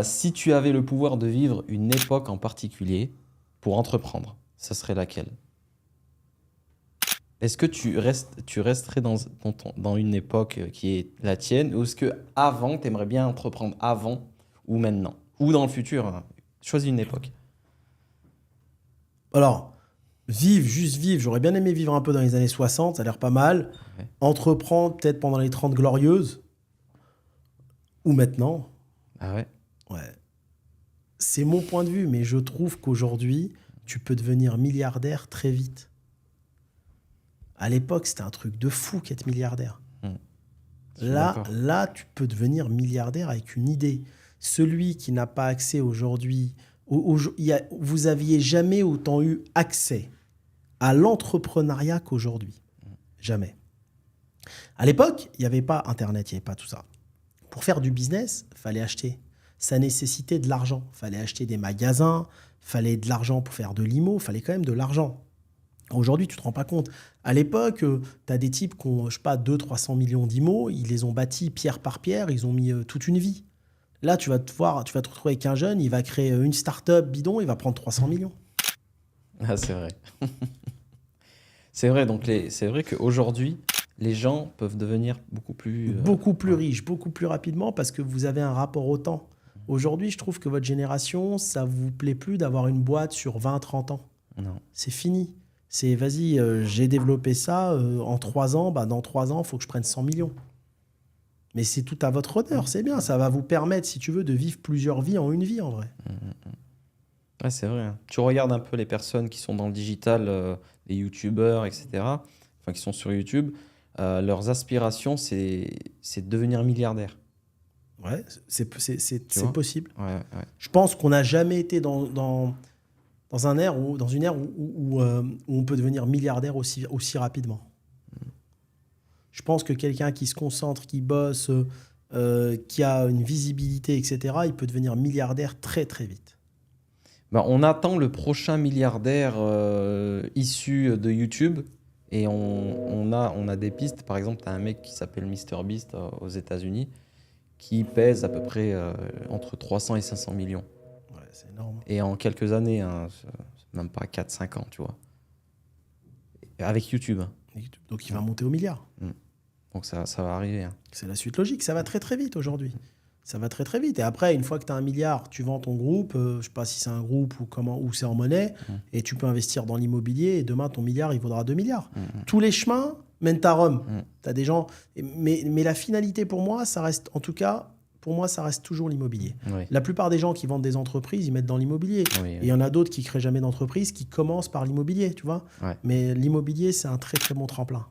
Si tu avais le pouvoir de vivre une époque en particulier pour entreprendre, ça serait laquelle? Est-ce que tu resterais dans une époque qui est la tienne ou est-ce que avant, tu aimerais bien entreprendre avant ou maintenant? Ou dans le futur, hein. Choisis une époque. Alors, vivre, juste vivre, j'aurais bien aimé vivre un peu dans les années 60, ça a l'air pas mal. Ouais. Entreprendre peut-être pendant les 30 glorieuses ou maintenant. Ah ouais? Ouais. C'est mon point de vue, mais je trouve qu'aujourd'hui, tu peux devenir milliardaire très vite. À l'époque, c'était un truc de fou qu'être milliardaire. Je suis Là, d'accord. là, tu peux devenir milliardaire avec une idée. Celui qui n'a pas accès aujourd'hui, vous aviez jamais autant eu accès à l'entrepreneuriat qu'aujourd'hui. Jamais. À l'époque, il n'y avait pas Internet, il n'y avait pas tout ça. Pour faire du business, il fallait acheter. Ça nécessitait de l'argent. Il fallait acheter des magasins, il fallait de l'argent pour faire de l'IMO, il fallait quand même de l'argent. Aujourd'hui, tu ne te rends pas compte. À l'époque, tu as des types qui ont, je sais pas, 200-300 millions d'IMO, ils les ont bâtis pierre par pierre, ils ont mis toute une vie. Là, tu vas te retrouver avec un jeune, il va créer une start-up bidon, il va prendre 300 millions. Ah, c'est vrai. C'est vrai, donc c'est vrai qu'aujourd'hui, les gens peuvent devenir beaucoup plus... Beaucoup plus ouais. riche, beaucoup plus rapidement parce que vous avez un rapport au temps. Aujourd'hui, je trouve que votre génération, ça vous plaît plus d'avoir une boîte sur 20-30 ans. Non. C'est fini. C'est vas-y, j'ai développé ça en 3 ans, bah, dans 3 ans, il faut que je prenne 100 millions. Mais c'est tout à votre honneur, c'est bien. Ça va vous permettre, si tu veux, de vivre plusieurs vies en une vie, en vrai. Ouais, c'est vrai, hein. Tu regardes un peu les personnes qui sont dans le digital, les youtubeurs, etc., enfin qui sont sur YouTube, leurs aspirations, c'est de devenir milliardaire. Ouais, c'est Tu vois? possible. Ouais, ouais. Je pense qu'on n'a jamais été dans une ère où on peut devenir milliardaire aussi rapidement. Je pense que quelqu'un qui se concentre, qui bosse, qui a une visibilité, etc., il peut devenir milliardaire très, très vite. Ben, on attend le prochain milliardaire issu de YouTube et on a des pistes. Par exemple, tu as un mec qui s'appelle MrBeast aux États-Unis qui pèse à peu près entre 300 et 500 millions. Ouais, c'est énorme. Et en quelques années, hein, même pas 4-5 ans, tu vois. Avec YouTube. Donc il va monter au milliard. Donc ça va arriver, hein. C'est la suite logique. Ça va très très vite aujourd'hui. Ça va très très vite. Et après, une fois que tu as 1 milliard, tu vends ton groupe. Je ne sais pas si c'est un groupe ou c'est en monnaie. Et tu peux investir dans l'immobilier. Et demain, ton milliard, il vaudra 2 milliards. Tous les chemins mènent à Rome. Tu as des gens. Mais la finalité pour moi, ça reste, en tout cas, pour moi, ça reste toujours l'immobilier. Oui. La plupart des gens qui vendent des entreprises, ils mettent dans l'immobilier. Oui, Et il y en a d'autres qui ne créent jamais d'entreprise, qui commencent par l'immobilier, tu vois. Ouais. Mais l'immobilier, c'est un très très bon tremplin.